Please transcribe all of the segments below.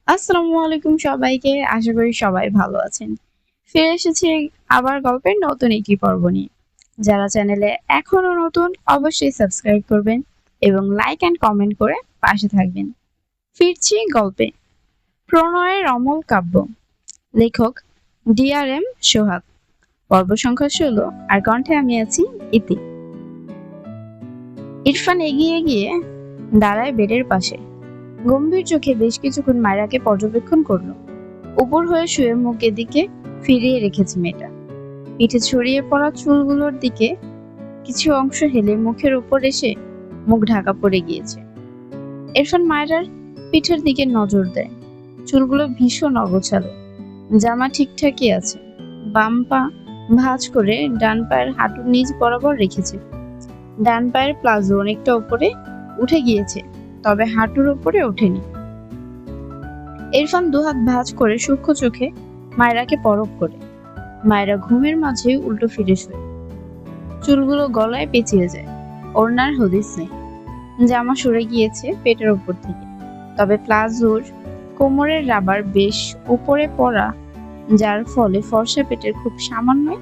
আসসালামু আলাইকুম সবাইকে। আশা করি সবাই ভালো আছেন। ফিরে এসেছি আবার গল্পের নতুন একটি পর্ব নিয়ে। যারা চ্যানেলে এখনো নতুন অবশ্যই সাবস্ক্রাইব করবেন এবং লাইক অ্যান্ড কমেন্ট করে পাশে থাকবেন। ফিরছি গল্পে। প্রণয়ের অমল কাব্য। লেখক DRM সোহাগ। পর্ব সংখ্যা 16 আর কণ্ঠে আমি আছি ইতি। ইরফান এগিয়ে গিয়ে দাঁড়ায় বেডের পাশে। গম্ভীর চোখে বেশ কিছুক্ষণ মায়রাকে পর্যবেক্ষণ করলো। উপর হয়ে শুয়ে মুখ এদিকে ফিরিয়ে রেখেছে মেয়েটা। পিঠে ছড়িয়ে পড়া চুলগুলোর দিকে কিছু অংশ হেলে মুখের উপর এসে মুখ ঢাকা পড়ে গিয়েছে। ইরফান মায়রার পিঠের দিকে নজর দেয়। চুলগুলো ভীষণ অগোছালো। জামা ঠিকঠাকই আছে। বাম পা ভাঁজ করে ডান পায়ের হাঁটুর নিচ বরাবর রেখেছে। ডান পায়ের প্লাজো অনেকটা উপরে উঠে গিয়েছে, তবে হাঁটুর উপরে ওঠেনি। ইরফান দুহাত ভাঁজ করে সূক্ষ্ম চোখে মায়রাকে পরখ করে। মায়েরা ঘুমের মাঝে উল্টো ফিরে শোয়। চুলগুলো গলায় পেঁচিয়ে যায়। ওড়নার হদিস নেই। জামা সরে গিয়েছে পেটের ওপর থেকে, তবে প্লাজোর কোমরের রাবার বেশ উপরে পড়া, যার ফলে ফর্সা পেটের খুব সামান্যই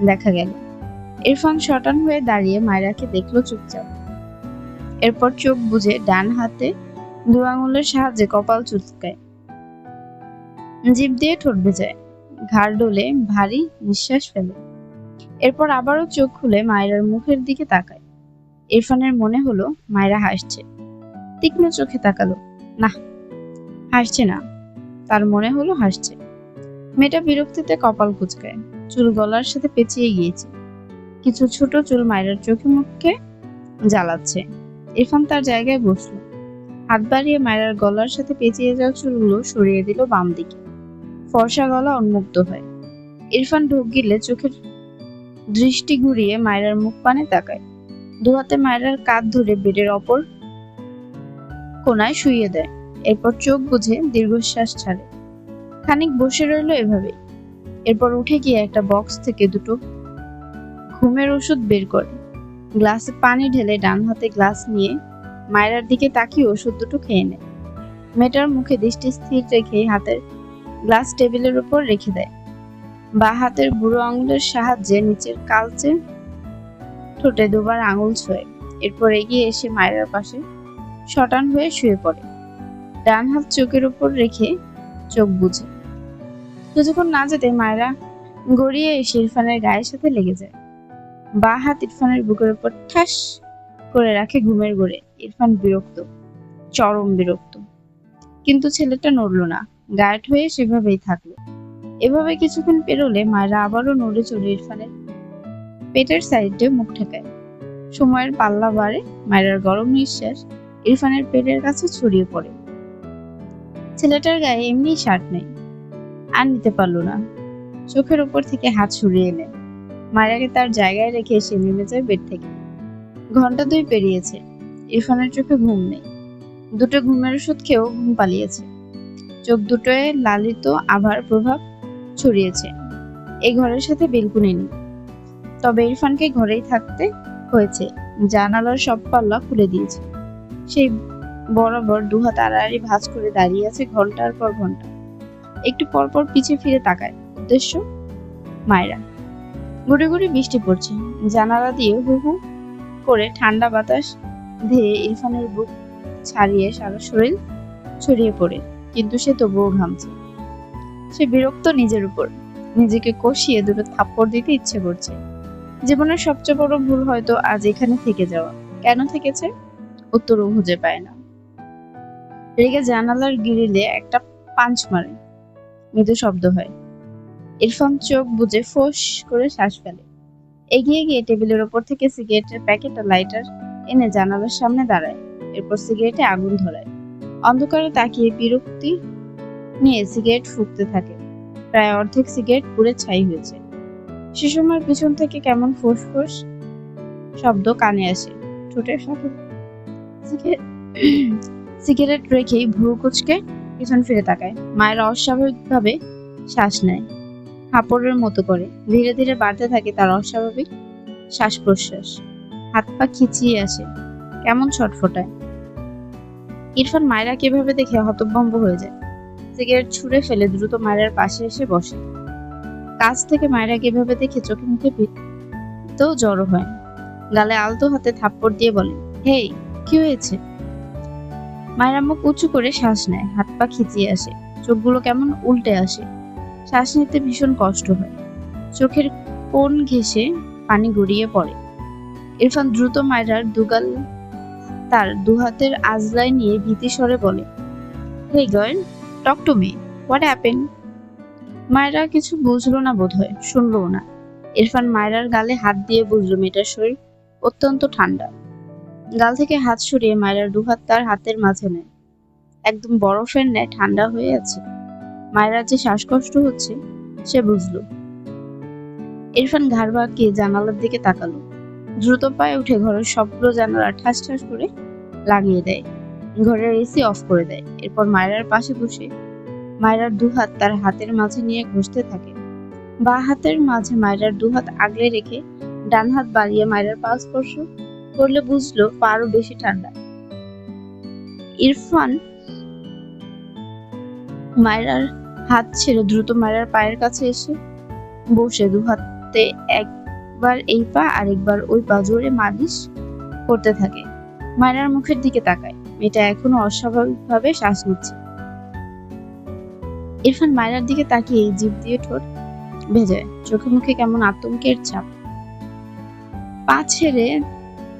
দেখা গেল। ইরফান শটান হয়ে দাঁড়িয়ে মায়রাকে দেখলো চুপচাপ। এরপর চোখ বুজে ডান হাতে দু আঙুলের সাহায্যে কপাল চুলকায়। জিভ দিয়ে ঠোঁট ভেজায়। ঘাড় ডোলে ভারী নিঃশ্বাস ফেলে। এরপর আবারও চোখ খুলে মায়রার মুখের দিকে তাকায়। ইরফানের মনে হলো মায়রা হাসছে। তীক্ষ্ণ চোখে তাকালো। না, হাসছে না। তার মনে হলো হাসছে। মেয়েটা বিরক্তিতে কপাল কুঁচকায়। চুল গলার সাথে পেঁচিয়ে গিয়েছে। কিছু ছোট চুল মায়রার চোখে মুখে জ্বালাচ্ছে। ইরফান তার জায়গায় বসলো। হাত বাড়িয়ে মায়রার গলার সাথে পেঁচিয়ে যাওয়া চুলগুলো সরিয়ে দিল বাম দিকে। ফর্সা গলা উন্মুক্ত হয়। ইরফান ঢোক গিলে চোখের দৃষ্টি ঘুরিয়ে মায়রার মুখ পানে তাকায়। দুহাতে মায়রার কাঁধ ধরে বেডের অপর কোনায় শুইয়ে দেয়। এরপর চোখ বুজে দীর্ঘশ্বাস ছাড়ে। খানিক বসে রইল এভাবে। এরপর উঠে গিয়ে একটা বক্স থেকে দুটো ঘুমের ওষুধ বের করে গ্লাসে পানি ঢেলে ডান হাতে গ্লাস নিয়ে মায়রার দিকে তাকিয়ে ওষুধ দুটো খেয়ে নেয়। মেয়েটার মুখে দৃষ্টি স্থির রেখে হাতের গ্লাস টেবিলের উপর রেখে দেয়। বা হাতের বুড়ো আঙুলের সাহায্যে নিচের কালচে ঠোঁটে দুবার আঙুল ছোঁয়। এরপর এগিয়ে এসে মায়রার পাশে শটান হয়ে শুয়ে পড়ে। ডান হাত চোখের উপর রেখে চোখ বুঝে। কিছুক্ষণ না যেতে মায়রা গড়িয়ে এসে ইরফানের গায়ের সাথে লেগে যায়। বা হাত ইরফানের বুকের উপর ঠাস করে রাখে ঘুমের ঘোরে। ইরফান বিরক্ত, চরম বিরক্ত। কিন্তু ছেলেটা নড়ল না, গায়েট হয়ে সেভাবেই থাকলো। এভাবে কিছুক্ষণ পেরোলে মায়রা আবারও নড়ে চড়ে ইরফানের পেটের সাইডে মুখ ঠেকায়। সময়ের পাল্লা বাড়ে। মায়রার গরম নিঃশ্বাস ইরফানের পেটের কাছে ছড়িয়ে পড়ে। ছেলেটার গায়ে এমনি শার্ট নেই। আর নিতে পারল না। চোখের উপর থেকে হাত সরিয়ে এলেন। মায়রাকে তার জায়গায় রেখে এসে নেমে যায় বেড থেকে। ঘন্টা 2 পেরিয়েছে। ইরফানের চোখে ঘুম নেই। দুটো ঘুমের ওষুধ খেয়েও ঘুম পালিয়েছে। চোখ দুটোয় লালিত আভার প্রভাব ছড়িয়েছে। এই ঘরের সাথে বিলকুলই নেই। তবে ইরফানকে ঘরেই থাকতে হয়েছে। জানালার সব পাল্লা খুলে দিয়েছে। সেই বরাবর দুহাত আড়াআড়ি ভাঁজ করে দাঁড়িয়ে আছে ঘন্টার পর ঘন্টা। একটু পরপর পিছে ফিরে তাকায়। উদ্দেশ্য মায়রা। গুড়ি গুড়ি বৃষ্টি পড়ছে। জানালা দিয়ে হু হু করে ঠান্ডা বাতাস ধেয়ে ইরফানের বুক ছাড়িয়ে সারা শরীর ছড়িয়ে পড়ে। কিন্তু সে তবুও ঘামছে। সে বিরক্ত নিজের উপর। নিজেকে কষিয়ে দুটো থাপ্পড় দিতে ইচ্ছে করছে। জীবনের সবচেয়ে বড় ভুল হয়তো আজ এখানে থেকে যাওয়া। কেন থেকেছে উত্তরও খুঁজে পায় না। রেগে জানালার গ্রিলে একটা পাঞ্চ মারে। মৃদু শব্দ হয়। ইরফান চোখ বুজে ফোঁস করে শ্বাস ফেলে। এগিয়ে গিয়ে টেবিলের ওপর থেকে সিগারেটের প্যাকেট আর লাইটার এনে জানালার সামনে দাঁড়ায়। এরপর সিগারেটে আগুন ধরায়। অন্ধকারে তাকিয়ে বিরক্তি নিয়ে সিগারেট ফুঁকতে থাকে। প্রায় অর্ধেক সিগারেট পুড়ে ছাই হয়েছে। সে সময় পিছন থেকে কেমন ফোঁস ফোঁস শব্দ কানে আসে। ঠোঁটের সাথে সিগারেট রেখেই ভ্রু কুঁচকে পিছন ফিরে তাকায়। মায়েরা অস্বাভাবিকভাবে শ্বাস নেয়। হাঁপড়ের মতো করে ধীরে ধীরে বাড়তে থাকে তার অস্বাভাবিক শ্বাস প্রশ্বাস। হাত পা খিচিয়ে আসে, কেমন ছটফটায়। ইরফান মায়রা কিভাবে দেখে হতভম্ব হয়ে যায়। সিগারেট ছুঁড়ে ফেলে দ্রুত মায়রার পাশে এসে বসে। কাছ থেকে মায়রাকে এভাবে দেখে চোখে মুখে তো জড়ো হয়। গালে আলতো হাতে থাপ্পড় দিয়ে বলে, হেই, কি হয়েছে? মায়েরা মুখ উঁচু করে শ্বাস নেয়, হাত পা খিচিয়ে আসে, চোখগুলো কেমন উল্টে আসে। শ্বাস নিতে ভীষণ কষ্ট হয়, চোখের কোণ ঘেঁষে পানি গড়িয়ে পড়ে। ইরফান দ্রুত মায়রার দুগাল তার দুহাতের আজলায় নিয়ে ভীতি স্বরে বলে, hey girl, talk to me, what happen? Myra কিছু বুঝলো না, বোধ হয় শুনলো না। ইরফান মায়রার গালে হাত দিয়ে বুঝলো মেয়েটার শরীর অত্যন্ত ঠান্ডা। গাল থেকে হাত সরিয়ে মায়রার দুহাত তার হাতের মাঝে নেয়, একদম বরফের ন্যায় ঠান্ডা হয়ে আছে। মায়রার যে শ্বাসকষ্ট হচ্ছে সে বুঝলো। ইরফান ঘাড় বাঁকিয়ে জানালার দিকে তাকালো, দ্রুত পায়ে উঠে ঘরের সবগুলো জানালা ঠাস ঠাস করে লাগিয়ে দেয়, ঘরের এসি অফ করে দেয়। এরপর মায়রার পাশে বসে মায়রার দুহাত তার হাতের মাঝে নিয়ে ঘষতে থাকে। বাঁ হাতের মাঝে মায়রার দুহাত আগলে রেখে ডান হাত বাড়িয়ে মায়রার পা স্পর্শ করলে বুঝলো পা আরো বেশি ঠান্ডা। ইরফান মায়রার হাত ছেড়ে দ্রুত মায়রার পায়ের কাছে এসে বসে দুহাতে একবার এই পা আরেকবার ওই পা জোরে মালিশ করতে থাকে। মায়রার মুখের দিকে তাকায়, মেয়েটা এখনো অস্বাভাবিকভাবে শ্বাস নিচ্ছে। ইরফান মায়রার দিকে তাকিয়ে জিভ দিয়ে ঠোঁট ভেজায়, চোখে মুখে কেমন আতঙ্কের ছাপ। পা ছেড়ে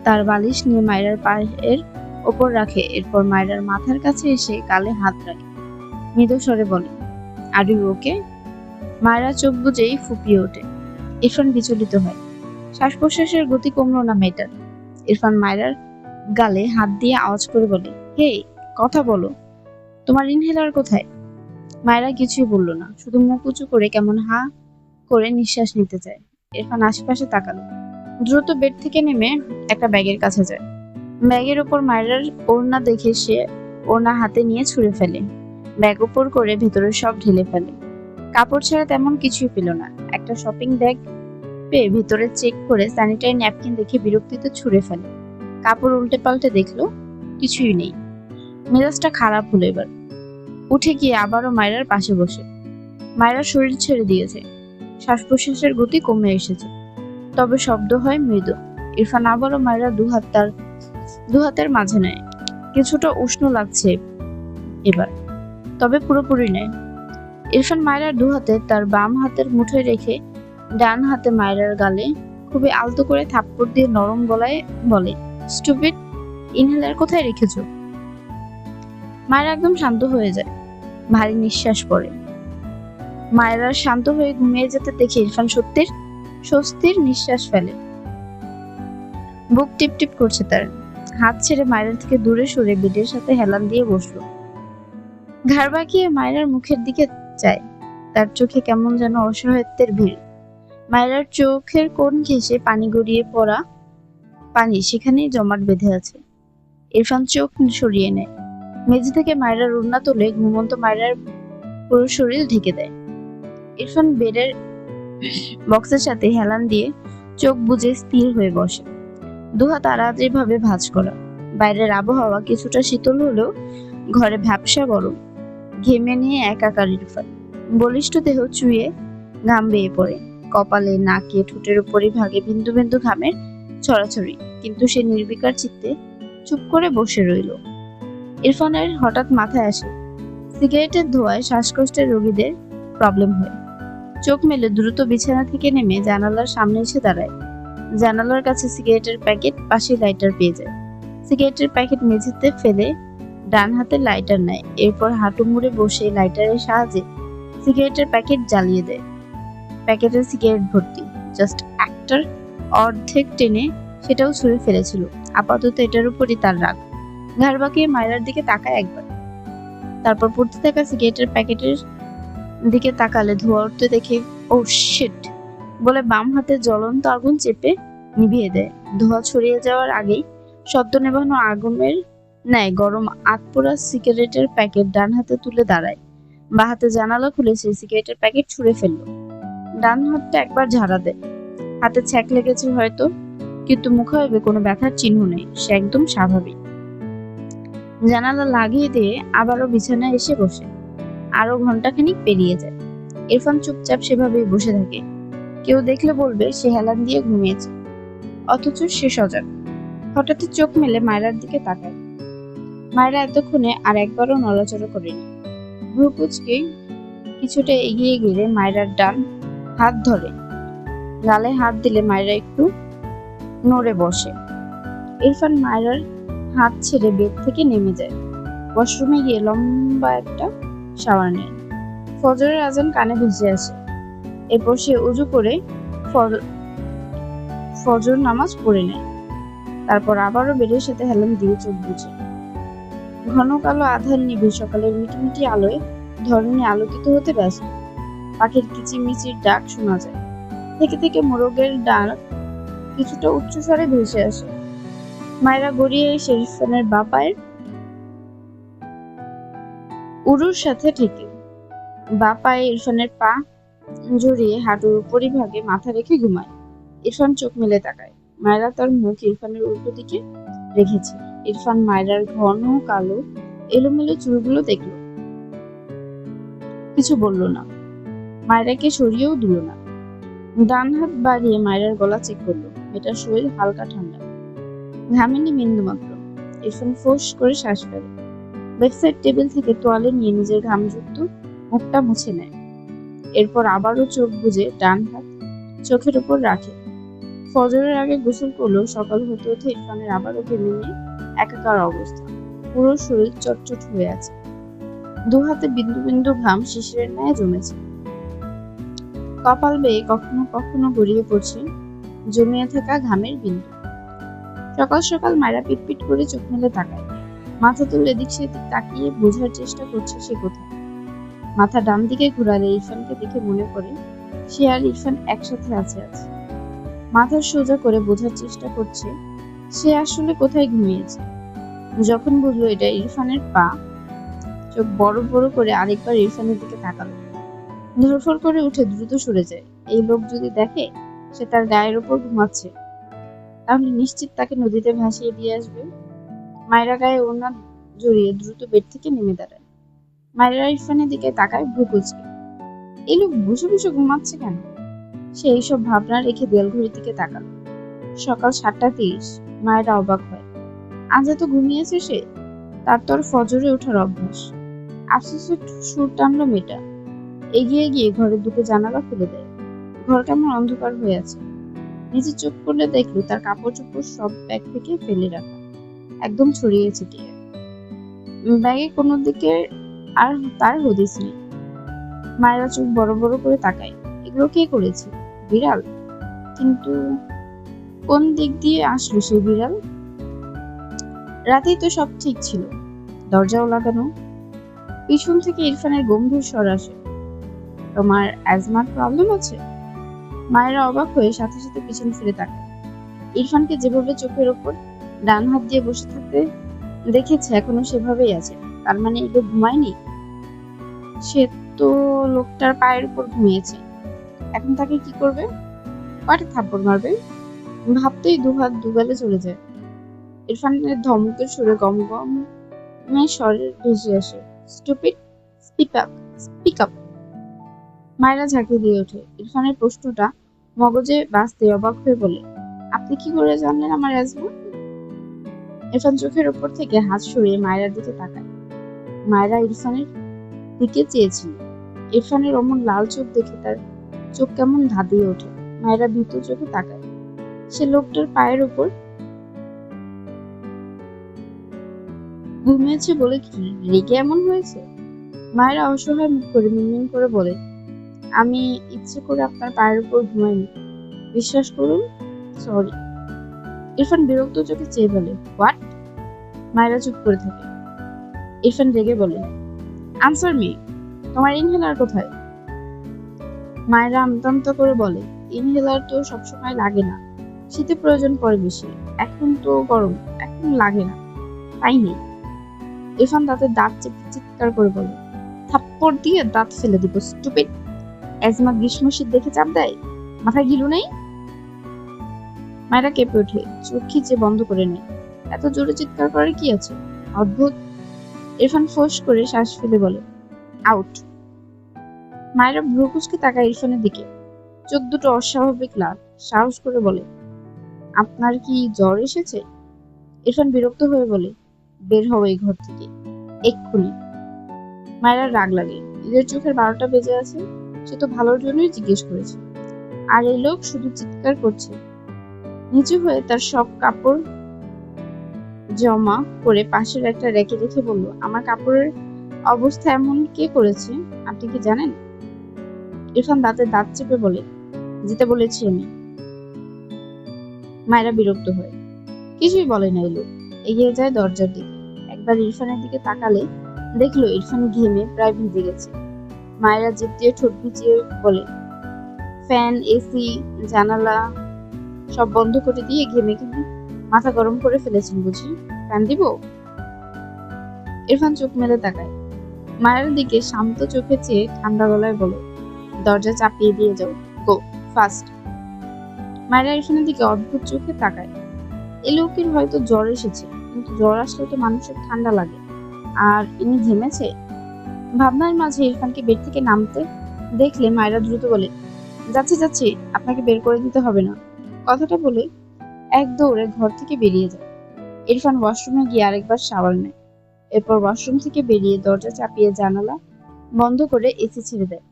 তার বালিশ নিয়ে মায়রার পায়ের ওপর রাখে, এরপর মায়রার মাথার কাছে এসে গালে হাত রাখে, মৃদু স্বরে বলে, আর ইউ ওকে? মায়রা চোখ বুজেই ফুপিয়ে ওঠে। ইরফান বিচলিত হয়, শ্বাস প্রশ্বাসের গতি কমলো না মেয়েটার। ইরফান মায়রার গালে হাত দিয়ে আওয়াজ করে বলে, হেই, কথা বলো, তোমার ইনহেলার কোথায়? মায়রা কিছুই বলল না, শুধু মুখ উঁচু করে কেমন হা করে নিঃশ্বাস নিতে চায়। ইরফান আশেপাশে তাকালো, দ্রুত বেড থেকে নেমে একটা ব্যাগের কাছে যায়। ব্যাগের উপর মায়রার ওড়না দেখে সে ওড়না হাতে নিয়ে ছুঁড়ে ফেলে, ব্যাগ উপর করে ভেতরে সব ঢেলে ফেলে। কাপড় ছাড়া তেমন কিছুই পেল না। একটা শপিং ব্যাগ পেয়ে ভিতরে চেক করে স্যানিটারি ন্যাপকিন দেখে বিরক্তিতে ছুঁড়ে ফেলে। কাপড় উল্টে পাল্টে দেখলো কিছুই নেই। মেজাজটা খারাপ হলো এবার। উঠে গিয়ে আবারও মায়রার পাশে বসে। মায়রার শরীর ছেড়ে দিয়েছে, শ্বাস প্রশ্বাসের গতি কমে এসেছে, তবে শব্দ হয় মৃদু। ইরফান আবারও মায়রার দুহাতের মাঝে নেয়, কিছুটা উষ্ণ লাগছে এবার, তবে পুরোপুরি নেয়। ইরফান মায়রার দুহাতে তার বাম হাতের মুঠোয় রেখে ডান হাতে মায়রার গালে খুবই আলতো করে থাপ্পড় দিয়ে নরম গলায় বলে, স্টুপিড, ইনহেলার কোথায় রেখেছো? মায়রা একদম শান্ত হয়ে যায়, ভারী নিঃশ্বাস পড়ে। মায়রার শান্ত হয়ে ঘুমিয়ে যেতে দেখে ইরফান স্বস্তির নিঃশ্বাস ফেলে। বুক টিপ টিপ করছে তার। হাত ছেড়ে মায়রার থেকে দূরে সরে বেডের সাথে হেলান দিয়ে বসলো। ঘাড় বাঁকিয়ে মায়রার মুখের দিকে চায়, তার চোখে কেমন যেন অসহায়ত্বের ভিড়। মায়রার চোখের কোণ ঘেঁষে পানি গড়িয়ে পড়া পানি সেখানেই জমাট বেঁধে আছে। ইরফান চোখ সরিয়ে নেয়, মেঝে থেকে মায়রার ওড়না তুলে ঘুমন্ত মায়রার পুরো শরীর ঢেকে দেয়। ইরফান বেডের বক্সের সাথে হেলান দিয়ে চোখ বুজে স্থির হয়ে বসে, দুহাত আড়াআড়ি ভাবে ভাঁজ করা। বাইরের আবহাওয়া কিছুটা শীতল হলেও ঘরে ভ্যাপসা গরম। ঘেমে নিয়ে একাকার ইরফান। বলিষ্ঠ দেহ চুইয়ে ঘাম বেয়ে পড়ে, কপালে, নাকে, ঠোঁটের উপরিভাগে বিন্দু বিন্দু ঘামের ছড়াছড়ি, কিন্তু সে নির্বিকার চিত্তে চুপ করে বসে রইল। ইরফানের হঠাৎ মাথায় আসে, সিগারেটের ধোঁয়ায় শ্বাসকষ্টের রোগীদের প্রবলেম হয়। চোখ মেলে দ্রুত বিছানা থেকে নেমে জানালার সামনে এসে দাঁড়ায়। জানালার কাছে সিগারেটের প্যাকেট, পাশে লাইটার পেয়ে যায়। সিগারেটের প্যাকেট মেঝেতে ফেলে ডান হাতে লাইটার নেয়, এরপর হাঁটু মুড়ে বসে লাইটারের সাহায্যে সিগারেটের প্যাকেট জ্বালিয়ে দেয়। প্যাকেটে সিগারেট ভর্তি, জাস্ট একটার অর্ধেক টেনে সেটাও ছুঁড়ে ফেলেছিল। আপাতত এটার উপরই তার রাগ। ঘাড় বাঁকিয়ে মায়রার দিকে তাকায় একবার, তারপর পড়তে থাকা সিগারেটের প্যাকেটের দিকে তাকালে ধোঁয়া উঠতে দেখে ও শিট বলে বাম হাতে জ্বলন্ত আগুন চেপে নিভিয়ে দেয়। ধোঁয়া ছড়িয়ে যাওয়ার আগেই শব্দ নেভানো আগুনের ন্যায় গরম আতপোড়া সিগারেটের প্যাকেট ডান হাতে তুলে দাঁড়ায়। বাঁ হাতে জানালা খুলে সে সিগারেটের প্যাকেট ছুঁড়ে ফেলল। ডান হাতটা একবার ঝাড়া দেয়, হাতে ছ্যাঁক লেগেছে হয়তো, কিন্তু মুখাভাবে কোনো ব্যথার চিহ্ন নেই, সে একদম স্বাভাবিক। জানালা লাগিয়ে দিয়ে আবারও বিছানায় এসে বসে। আরো ঘন্টাখানিক পেরিয়ে যায়। ইরফান চুপচাপ সেভাবেই বসে থাকে। কেউ দেখলে বলবে সে হেলান দিয়ে ঘুমিয়েছে, অথচ সে সজাগ। হঠাৎ চোখ মেলে মায়রার দিকে তাকায়। মায়রা এতক্ষণে আর একবারও নড়াচড়া করেনি। ভ্রু কুঁচকে কিছুটা এগিয়ে গেলে মায়রার ডান হাত ধরে। গালে হাত দিলে মায়রা একটু নড়ে বসে। ইরফান মায়রার হাত ছেড়ে বেড থেকে নেমে যায়। ওয়াশরুমে গিয়ে লম্বা একটা শাওয়ার নেয়। ফজরের আজান কানে ভেসে আসে। এরপর সে উজু করে ফজর নামাজ পড়ে নেয়। তারপর আবারও বেডের সাথে হেলান দিয়ে চোখ বুজে। ঘন কালো আধার নিভে সকালের মিটিমিটি আলোয় ধরনী আলোকিত হতে ব্যস্ত। পাখির কিচিমিচির ডাক শোনা যায়। থেকে থেকে মোরগের ডাক কিছুটা উচ্চস্বরে ভেসে আসে। মায়রা গড়িয়ে এসে ইরফানের বাঁ পায়ের উরুর সাথে ঠেকে। বাঁ পায়ে ইরফানের পা জড়িয়ে হাঁটুর উপরিভাগে মাথা রেখে ঘুমায়। ইরফান চোখ মেলে তাকায়। মায়রা তার মুখ ইরফানের উল্টো দিকে রেখেছে। ইরফান মায়রার ঘন কালো এলোমেলো চুলগুলো দেখল, কিছু বলল না। মায়রাকে সরিয়েও দিল না। ডান হাত বাড়িয়ে মায়রার গলা চেক করলো। মেয়েটার শরীর হালকা ঠান্ডা, ঘামেনি বিন্দুমাত্র। ইরফান ফোঁস করে শ্বাস ফেলে। বেডসাইড টেবিল থেকে তোয়ালে নিয়ে নিজের ঘামযুক্ত মুখটা মুছে নেয়। এরপর আবারও চোখ বুজে ডান হাত চোখের উপর রাখে। ফজরের আগে গোসল করলেও সকাল হতে হতে ইরফানের আবারও ঘেমে নিয়ে একাকার অবস্থা। পুরো শরীর চটচট হয়ে আছে। দু হাতে বিন্দু বিন্দু ঘাম শিশিরের ন্যায় জমেছে। কপাল বেয়ে কখনো কখনো গড়িয়ে পড়ছে জমিয়ে থাকা ঘামের বিন্দু। সকাল সকাল মায়েরা পিটপিট করে চোখ মেলে তাকায়। মাথা তুলে এদিক সেদিক তাকিয়ে বোঝার চেষ্টা করছে সে কোথায়। মাথা ডান দিকে ঘুরালে ইরফানকে দেখে মনে পড়ে সে আর ইরফান একসাথে আছে। মাথা সোজা করে বোঝার চেষ্টা করছে সে আসলে কোথায় ঘুমিয়েছে। যখন বুঝলো এটা ইরফানের পা, চোখ বড় বড় করে আরেকবার ইরফানের দিকে তাকালো। ধরফর করে উঠে দ্রুত সরে যায়। এই লোক যদি দেখে সে তার গায়ের ওপর ঘুমাচ্ছে, তাহলে নিশ্চিত তাকে নদীতে ভাসিয়ে দিয়ে আসবে। মায়রা গায়ে ওড়না জড়িয়ে দ্রুত বেড থেকে নেমে দাঁড়ায়। মায়রা ইরফানের দিকে তাকায় ভ্রু কুঁচকে। এই লোক বসে বসে ঘুমাচ্ছে কেন? সে এইসব ভাবনা রেখে দেয়াল ঘড়ির দিকে তাকালো। সকাল 7:30। মায়েরা অবাক হয়। আজ এত ঘুমিয়েছে সে? তার তো আর ফজরে ওঠার অভ্যাস। আফসোসের সুর টানলো মেয়েটা। এগিয়ে গিয়ে ঘরের দুটো জানালা খুলে দেয়। ঘর কেমন অন্ধকার হয়ে আছে। নিচে চোখ পড়লে দেখলো তার কাপড় চোপড় সব ব্যাগ থেকে ফেলে রাখা, একদম ছড়িয়ে ছিটিয়ে। ব্যাগে কোনো দিকে আর তার হদিস নেই। মায়েরা চোখ বড় বড় করে তাকায়। এগুলো কে করেছে? বিড়াল? কিন্তু কোন দিক দিয়ে আসলো সেই বিড়াল? রাতেই তো সব ঠিক ছিল, দরজাও লাগানো। পিছন থেকে ইরফানের গম্ভীর স্বর আসে, তোমার অ্যাজমার প্রবলেম আছে? মায়েরা অবাক হয়ে সাথে সাথে পিছন ফিরে তাকায়। ইরফানকে যেভাবে চোখের ওপর ডান হাত দিয়ে বসে থাকতে দেখেছে এখনো সেভাবেই আছে। তার মানে এগুলো ঘুমায়নি। সে তো লোকটার পায়ের উপর ঘুমিয়েছে। এখন তাকে কি করবে? কয়টা থাপ্পড় মারবে? ভাবতেই দুহাত দুগালে চলে যায়। ইরফানের ধমকের সুরে গম গম স্বরে ভেসে আসে, stupid, speak up, speak up. মায়েরা ঝাঁকি দিয়ে ওঠে। ইরফানের প্রশ্নটা মগজে বাজতে অবাক হয়ে বলে, আপনি কি করে জানলেন আমার অ্যাজমা? ইরফান চোখের উপর থেকে হাত সরিয়ে মায়েরার দিকে তাকায়। মায়েরা ইরফানের দিকে চেয়েছিল। ইরফানের অমন লাল চোখ দেখে তার চোখ কেমন ধাঁধিয়ে ওঠে। মায়েরা ভীত চোখে তাকায়। সে লোকটার পায়ের উপর ঘুমিয়েছে বলে কি রেগে এমন হয়েছে? মায়েরা অসহায় মুখ করে মিনমিন করে বলে, আমি ইচ্ছে করে আপনার পায়ের উপর ঘুমাইনি, বিশ্বাস করুন, সরি। ইরফান বিরক্ত চোখে চেয়ে বলে, হোয়াট? মায়েরা চুপ করে থাকে। ইরফান রেগে বলে, আনসার মি, তোমার ইনহেলার কোথায়? মায়েরা আমতা আমতা করে বলে, ইনহেলার তো সবসময় লাগে না, শীতে প্রয়োজন পড়ে বেশি, এখন তো গরম, এখন লাগে না, তাই নেই। ইরফান দাঁতের দাঁত চেপে চিৎকার করে বলে, থাপ্পড় দিয়ে দাঁত ফেলে দিব, স্টুপিড। অ্যাজমা গ্রীষ্ম শীত দেখে চাপ দেয়? মাথায় গিলু নেই? মায়েরা কেঁপে ওঠে, চোখ খিচে বন্ধ করে নেয়। এত জোরে চিৎকার করার কি আছে? অদ্ভুত। ইরফান ফোঁস করে শ্বাস ফেলে বলে, আউট। মায়েরা ভ্রুকুচকে তাকায় ইরফানের দিকে, চোখ দুটো অস্বাভাবিক লাল। সাহস করে বলে, আপনার কি জ্বর এসেছে? ইরফান বিরক্ত হয়ে বলে, বের হও এই ঘর থেকে এক্ষুনি। মায়েরা রাগ লাগে, এদের চোখের 12টা বেজে আছে, সে তো ভালোর জন্যই জিজ্ঞেস করেছে, আর এই লোক শুধু চিৎকার করছে। নিচু হয়ে তার সব কাপড় জমা করে পাশের একটা রেখে রেখে বলল, আমার কাপড়ের অবস্থা এমন কে করেছে আপনি কি জানেন? ইরফান দাঁতে দাঁত চেপে বলে, যেতে বলেছি আমি। মায়েরা বিরক্ত হয়, কিছুই বলে না। এই লোক এগিয়ে যায় দরজার দিকে। একবার ইরফানের দিকে তাকালে দেখলো ইরফান ঘেমে প্রায় ভিজে গেছে। মায়েরা জিভ দিয়ে ঠোঁট ভিজিয়ে বলে, ফ্যান, এসি, জানালা সব বন্ধ করে দিয়ে ঘেমে ঘেমে মাথা গরম করে ফেলেছেন বুঝি? ফ্যান দিব? ইরফান চোখ মেলে তাকায়। মায়ের দিকে শান্ত চোখে চেয়ে ঠান্ডা গলায় বলে, দরজা চাপিয়ে দিয়ে যাও, গো ফাস্ট। মায়েরা ইরফানের দিকে অদ্ভুত চোখে তাকায়। এই লোকের হয়তো জ্বর এসেছে, কিন্তু জ্বর আসলে তো মানুষের ঠান্ডা লাগে, আর ইনি ঘেমেছে। ভাবনার মাঝে ইরফানকে বেড থেকে নামতে দেখলে মায়েরা দ্রুত বলে, যাচ্ছি যাচ্ছি, আপনাকে বের করে দিতে হবে না। কথাটা বলে এক দৌড়ে ঘর থেকে বেরিয়ে যায়। ইরফান ওয়াশরুমে গিয়ে আরেকবার শাওয়ার নেয়। এরপর ওয়াশরুম থেকে বেরিয়ে দরজা চাপিয়ে জানালা বন্ধ করে এসি ছেড়ে দেয়।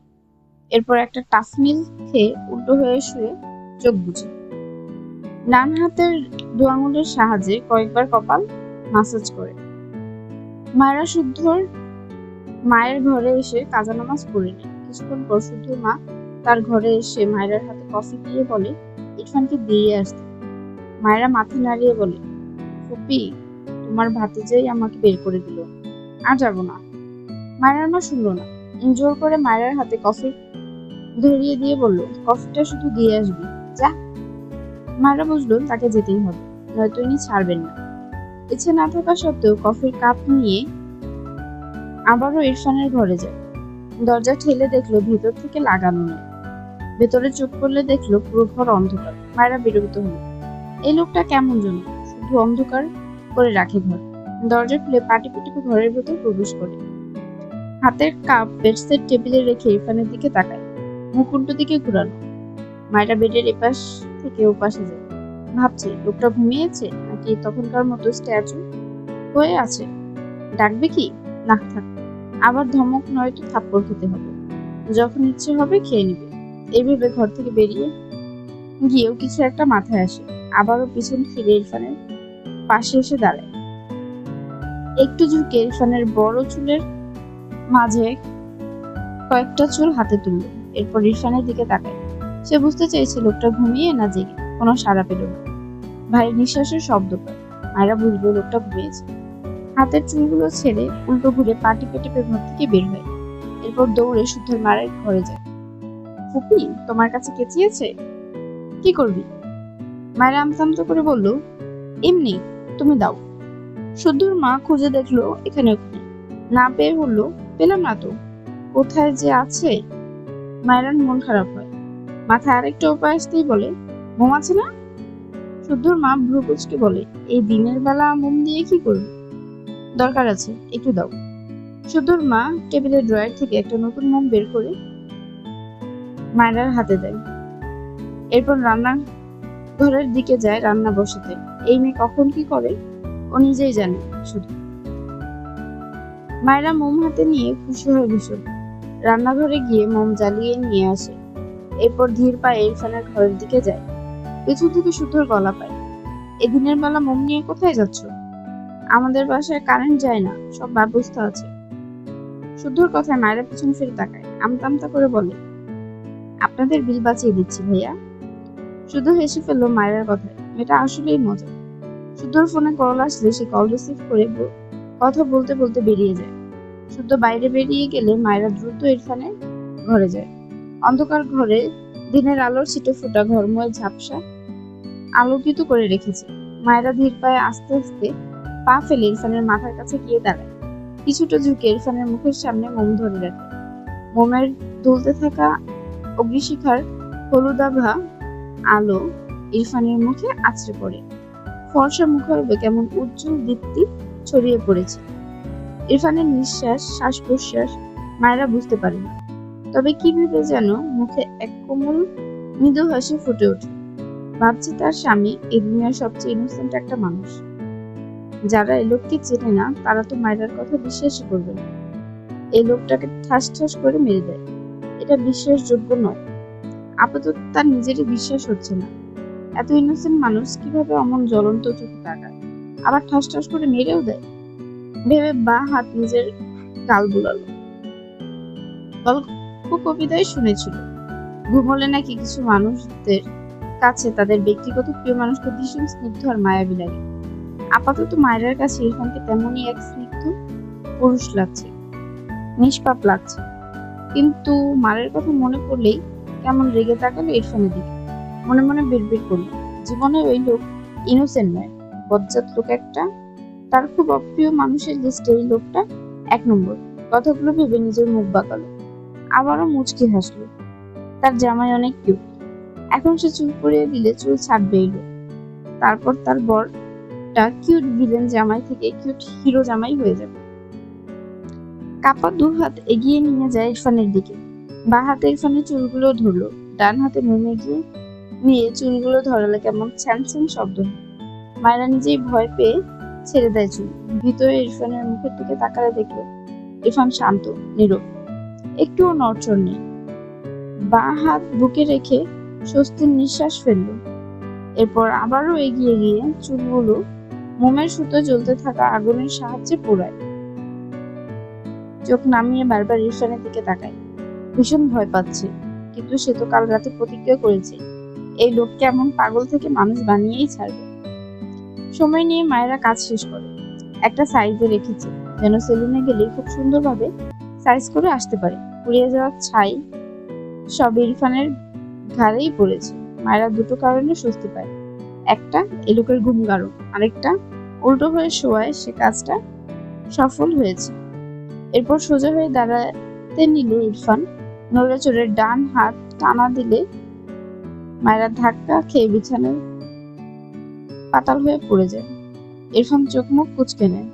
এরপর একটা টাফ মিল খেয়ে উল্টো হয়ে শুয়ে চোখ বুঝে ডান হাতের দু আঙুলের সাহায্যে কয়েকবার কপাল মাসাজ করে। মায়েরা শুদ্ধর মায়ের ঘরে এসে কাজা নামাজ পড়ে নেয়। কিছুক্ষণ পর শুদ্ধর মা তার ঘরে এসে মায়েরার হাতে কফি দিয়ে বলে, ইরফানকে দিয়ে আসতে। মায়েরা মাথা নাড়িয়ে বলে, ফুপি, তোমার ভাতিজাই আমাকে বের করে দিল, আর যাবো না। মায়েরার মা শুনলো না, জোর করে মায়েরার হাতে কফি ধরিয়ে দিয়ে বলল, কফিটা শুধু দিয়ে আসবি, যা। মায়েরা বুঝলো তাকে যেতেই হবে, নয়তো ইনি ছাড়বেন না। ইচ্ছে না থাকা সত্ত্বেও কফির কাপ নিয়ে আবারও ইরফানের ঘরে যায়। দরজা ঠেলে দেখলো ভেতর থেকে লাগানো নেই। ভেতরে চোখ করলে দেখলো পুরো ঘর অন্ধকার। মায়েরা বিরক্ত হলো, এই লোকটা কেমন যেন শুধু অন্ধকার করে রাখে ঘর। দরজা খুলে পাটি পিটিপে ঘরের ভেতর প্রবেশ করে। হাতের কাপ বেডসেট টেবিলে রেখে ইরফানের দিকে তাকায়, মুখ উল্টো দিকে ঘুরানো। মায়েরা বেডের এপাশ থেকে ওপাশে যায়, ভাবছে লোকটা ঘুমিয়েছে নাকি তখনকার মতো স্ট্যাচু হয়ে আছে। ডাকবে কি? না থাক, আবার ধমক নয়তো থাপ্পড় খেতে হবে, যখন ইচ্ছে হবে খেয়ে নিবে। এই ভেবে ঘর থেকে বেরিয়ে গিয়েও কিছু একটা মাথায় আসে। আবারও পিছন ফিরে ইরফানের পাশে এসে দাঁড়ায়। একটু ঝুঁকে ইরফানের বড় চুলের মাঝে কয়েকটা চুল হাতে তুলল। এরপর ইরফানের দিকে তাকায়। সে বুঝতে চাইছে লোকটা ঘুমিয়ে না জেগে। কোনো সাড়া পেল না। ভারী নিঃশ্বাসের শব্দ পায়। মায়েরা বুঝলো লোকটা ঘুমিয়েছে। হাতের চুলগুলো ছেড়ে উল্টো ঘুরে পাটি পেটে ঘর থেকে বের হয়। এরপর দৌড়ে শুদ্ধর মায়ের ঘরে যায়। ফুপি, তোমার কাছে কেচিয়েছে? কি করবি? মায়েরা আমতা করে বলল, এমনি, তুমি দাও। শুদ্ধর মা খুঁজে দেখলো এখানে ওখানে, না পেয়ে বলল, পেলাম না তো, কোথায় যে আছে। মায়েরার মন খারাপ হয়। মাথায় আরেকটা উপায় আসতেই বলে, মোম আছে না? শুদ্ধর মা ভ্রু কুঁচকে বলে, এই দিনের বেলা মোম দিয়ে কি করবে? দরকার আছে, একটু দাও। শুদ্ধর মা টেবিলের ড্রয়ার থেকে একটা নতুন মোম বের করে মায়েরার হাতে দেয়। এরপর রান্না ঘরের দিকে যায় রান্না বসাতে। এই মেয়ে কখন কি করে ও নিজেই জানে শুধু। মায়েরা মোম হাতে নিয়ে খুশি হয় ভীষণ। রান্নাঘরে গিয়ে মোম জ্বালিয়ে নিয়ে আসে। এরপর ধীর পায়ে ইরফানের ঘরের দিকে যায়। পিছন থেকে শুদ্ধর গলা পায়, এ দিনের বেলা মোম নিয়ে কোথায় যাচ্ছ? আমাদের বাসায় কারেন্ট যায় না, সব ব্যবস্থা আছে। শুদ্ধর কথায় মায়েরা পিছন ফিরে তাকায়, আমতা করে বলে, আপনাদের বিল বাঁচিয়ে দিচ্ছি ভাইয়া। শুদ্ধ হেসে ফেললো মায়ের কথায়। এটা আসলেই মজা। শুদ্ধর ফোনে কল আসলে সে কল রিসিভ করে কথা বলতে বলতে বেরিয়ে যায়। শুদ্ধ বাইরে বেরিয়ে গেলে মায়েরা দ্রুত ইরফানের ঘরে যায়। অন্ধকার ঘরে দিনের আলোর ছিটে ফোটা ঘরময় ঝাপসা আলোকিত করে রেখেছে। মায়েরা ধীর পায়ে আস্তে আস্তে পা ফেলে ইরফানের মাথার কাছে গিয়ে দাঁড়ায়। কিছুটা ঝুঁকে ইরফানের মুখের সামনে মোম ধরে রাখে। মোমের দুলতে থাকা অগ্নিশিখার হলুদাভা আলো ইরফানের মুখে আছড়ে পড়ে। ফর্সা মুখে কেমন উজ্জ্বল দীপ্তি ছড়িয়ে পড়েছে। ইরফানের নিঃশ্বাস, শ্বাস প্রশ্বাস মায়েরা বুঝতে পারে না, তবে কি ভেবে যেন মুখে এক কোমল মৃদু হাসি ফুটে ওঠে। ভাবছে তার স্বামী এই দুনিয়ার সবচেয়ে ইনোসেন্ট একটা মানুষ। যারা এই লোককে চেনে না তারা তো মায়েরার কথা বিশ্বাসই করবে না। এই লোকটাকে ঠাস ঠাস করে মেরে দেয়, এটা বিশ্বাসযোগ্য নয়। আপাতত তার নিজেরই বিশ্বাস হচ্ছে না, এত ইনোসেন্ট মানুষ কিভাবে অমন জ্বলন্ত চোখে তাকায়, আবার ঠাস ঠাস করে মেরেও দেয়। ভেবে বা হাত নিজের গাল বুলালো। গল্প কবিতায় শুনেছিল, ঘুমলে নাকি কিছু মানুষদের কাছে তাদের ব্যক্তিগত প্রিয় মানুষকে ভীষণ স্নিগ্ধ আর মায়াবী লাগে। আপাতত মায়ের কাছে ইরফানকে তেমনই এক স্নিগ্ধ পুরুষ লাগছে, নিষ্পাপ লাগছে। কিন্তু মায়ের কথা মনে পড়লেই কেমন রেগে তাকালো ইরফানের দিকে। মনে মনে বিড়বিড় করলো, জীবনে ওই লোক ইনোসেন্ট নয়, বজ্জাত লোক একটা। তার খুব অপ্রিয় মানুষের লিস্টে এই লোকটা 1 নম্বর। কথাগুলো ভেবে নিজের মুখ বাঁকালো, আবারও মুচকি হাসলো। তার জামাই অনেক কিউট, এখন সে চুল পরিয়ে দিলে চুল ছাড়বে এই লোক। তারপর তার বরটা কিউট ভিলেন জামাই থেকে কিউট হিরো জামাই হয়ে যাবে। কাপা 2 হাত এগিয়ে নিয়ে যায় ইরফানের দিকে, বা হাতে ইরফানের চুলগুলো ধরলো, ডান হাতে মোম এগিয়ে নিয়ে চুলগুলো ধরালে কেমন ছ্যান ছ্যান শব্দ হয়। মায়েরা নিজেই ভয় পেয়ে ছেড়ে দেয় চুল। ভিতরে ইরফানের মুখের দিকে তাকালে দেখলো ইরফান শান্ত, নীরব, একটুও নড়চড় নেই। বা হাত বুকে রেখে স্বস্তির নিঃশ্বাস ফেলল। এরপর আবারও এগিয়ে গিয়ে চুলগুলো মোমের সুতো জ্বলতে থাকা আগুনের সাহায্যে পোড়ায়। চোখ নামিয়ে বারবার ইরফানের দিকে তাকায়। ভীষণ ভয় পাচ্ছে, কিন্তু সে তো কাল রাতে প্রতিজ্ঞা করেছে এই লোককে এমন পাগল থেকে মানুষ বানিয়েই ছাড়বে। সময় নিয়ে মায়েরা কাজ শেষ করে একটা সাইজে রেখেছে, যেন সেলুনে গেলে খুব সুন্দরভাবে সাইজ করে আসতে পারে। পুড়িয়ে যাওয়া ছাই সব ইরফানের ঘাড়েই পড়েছে। মায়েরা দুটো কারণে স্বস্তি পায়, একটা এই লোকের ঘুম গাঢ়, আরেকটা উল্টো হয়ে শোয়ায় সে কাজটা সফল হয়েছে। এরপর সোজা হয়ে দাঁড়াতে নিলে ইরফান নড়ে চড়ে ডান হাত টানা দিলে মায়েরা ধাক্কা খেয়ে বিছানায় পাতাল হয়ে পড়ে যায়। ইরফান চোখ মুখ কুঁচকে নেয়,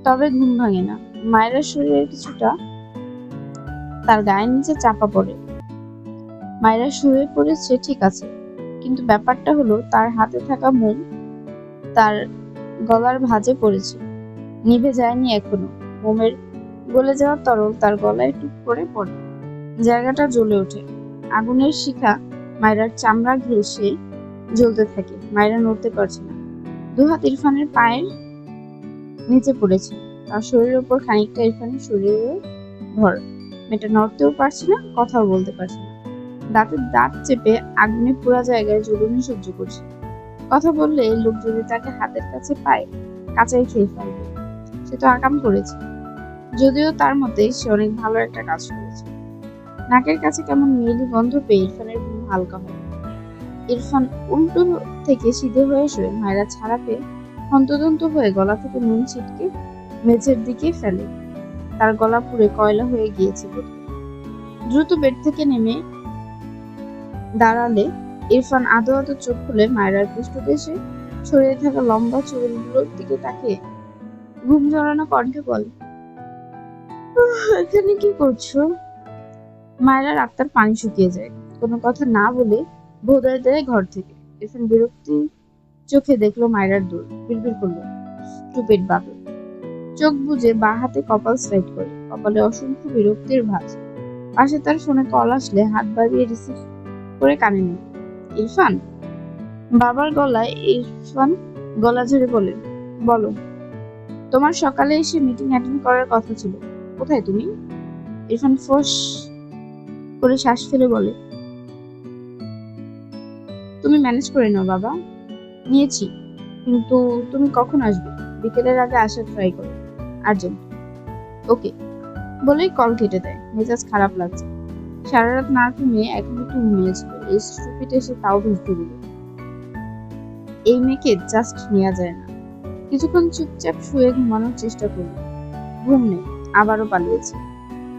তবে ঘুম ভাঙে না। মায়েরা শরীরের কিছুটা তার গায়ের নিচে চাপা পড়ে। মায়েরা শুয়ে পড়েছে ঠিক আছে, কিন্তু ব্যাপারটা হলো তার হাতে থাকা মোম তার গলার ভাঁজে পড়েছে, নিভে যায়নি এখনো। মোমের গলে যাওয়া তরল তার গলায় টুক করে পড়ে, জায়গাটা জ্বলে ওঠে। আগুনের শিখা মায়েরার চামড়া ঘেঁষে জ্বলতে থাকে। মায়েরা নড়তে পারছে না। 2 হাত ইরফানের পায়ের নিচে পড়েছে, তার শরীরের উপর খানিকটা ইরফানের শরীরের ভর। মেয়েটা নড়তেও পারছে না, কথাও বলতে পারছে না। দাঁতে দাঁত চেপে আগুনে পুরা জায়গায় জ্বলুনি সহ্য করছে। কথা বললে এই লোক যদি তাকে হাতের কাছে পায় কাঁচাই খেয়ে ফেলবে। সে তো আকাম করেছে, যদিও তার মতে সে অনেক ভালো একটা কাজ করেছে। নাকের কাছে কেমন মেয়েলি গন্ধ পেয়ে ইরফানের ঘুম হালকা হয়। ইরফান উল্টো থেকে সিধে হয়ে শুয়ে মায়েরা ছাড়া পেয়ে হন্তদন্ত হয়ে গলা থেকে নুন ছিটকে মেঝের দিকে ফেলে। তার গলা পুড়ে কয়লা হয়ে গিয়েছে বোধহয়। দ্রুত বেড থেকে নেমে দাঁড়ালে ইরফান আদো আদো চোখ খুলে মায়েরার পৃষ্ঠদেশে ছড়িয়ে থাকা লম্বা চুলগুলোর দিকে তাকিয়ে ঘুম জড়ানো কণ্ঠে বলে, এখানে কি করছো? মায়েরার আত্মার পানি শুকিয়ে যায়। কোনো কথা না বলে ভোদায় দেয় ঘর থেকে। ইরফান বিরক্তি চোখে দেখলো মায়েরার দূর, বিড়বিড় করলো, স্টুপিড বাবু। চোখ বুজে বা হাতে কপাল স্লাইড করে, কপালে অসংখ্য বিরক্তির ভাঁজ। পাশে তার ফোনে কল আসলে হাত বাড়িয়ে রিসিভ করে কানে নেয়। ইরফান। বাবার গলায় ইরফান গলা ঝেড়ে বলে, বলো। তোমার সকালে এসে মিটিং অ্যাটেন্ড করার কথা ছিল, কোথায় তুমি? ইরফান ফোঁস করে শ্বাস ফেলে বলে, তুমি ম্যানেজ করে নাও বাবা। নিয়েছি, কিন্তু তুমি কখন আসবে? বিকেলের আগে আসার ট্রাই করো, আর্জেন্ট। ওকে বলেই কল কেটে দেয়। মেজাজ খারাপ লাগছে। সারা রাত না ঘুমিয়ে এখন একটু ঘুমিয়েছিল, এই স্টুপিড এসে তাও ভিজতে দিল। এই মেয়েকে জাস্ট নেওয়া যায় না। কিছুক্ষণ চুপচাপ শুয়ে ঘুমানোর চেষ্টা করল, ঘুম নেই, আবারও পালিয়েছে।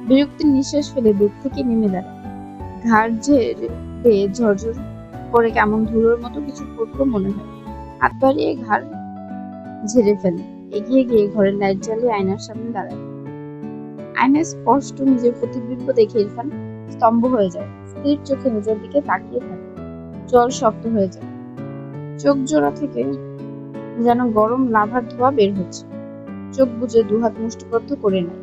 বিরক্তির নিঃশ্বাস ফেলে বেড থেকে নেমে দাঁড়ায়। ঘাড় ঝেড়ে বেয়ে ঝরঝর করে কেমন ধুলোর মতো কিছু পড়লো মনে হয়। হাত বাড়িয়ে ঘাড় ঝেড়ে ফেলে, এগিয়ে গিয়ে ঘরের লাইট জ্বালিয়ে আয়নার সামনে দাঁড়ায়। আয়নায় স্পষ্ট নিজের প্রতিবিম্ব দেখে ইরফান স্তম্ভ হয়ে যায়। স্থির চোখে নিজের দিকে তাকিয়ে থাকে। জল শক্ত হয়ে যায়। চোখ জোড়া থেকে যেন গরম লাভার ধোঁয়া বের হচ্ছে। চোখ বুজে দুহাত মুষ্টিবদ্ধ করে নেয়।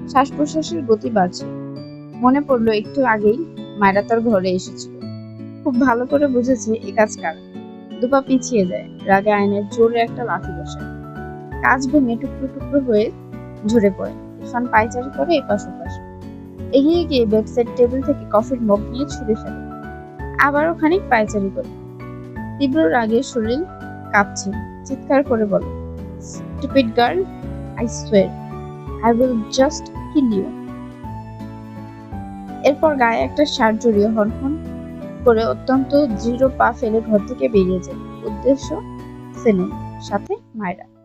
শ্বাস প্রশ্বাসের গতি বাড়ছে। মনে পড়লো একটু আগেই মায়েরা তার ঘরে এসেছিল। খুব ভালো করে বুঝেছে এ কাজ কার। দুপা পিছিয়ে যায়। রাগে আয়নের জোরে একটা লাথি বসে। কাজ ভেঙে টুকরো টুকরো হয়ে ঝরে পড়ে। ইরফান পায়চারি করে এপাশ ওপাশ। এগিয়ে গিয়ে বেডসাইড টেবিল থেকে কফির মগ নিয়ে ছুঁড়ে ফেলে। আবারও খানিক পায়চারি করে। তীব্র রাগে শরীর কাঁপছে। চিৎকার করে বলে, stupid girl, I swear I will just kill you. এরপর গায়ে একটা শার্ট জড়িয়ে হনহন করে অত্যন্ত দৃঢ় পা ফেলে ঘর থেকে বেরিয়ে যায়। উদ্দেশ্য সেলুন, সাথে মায়রা।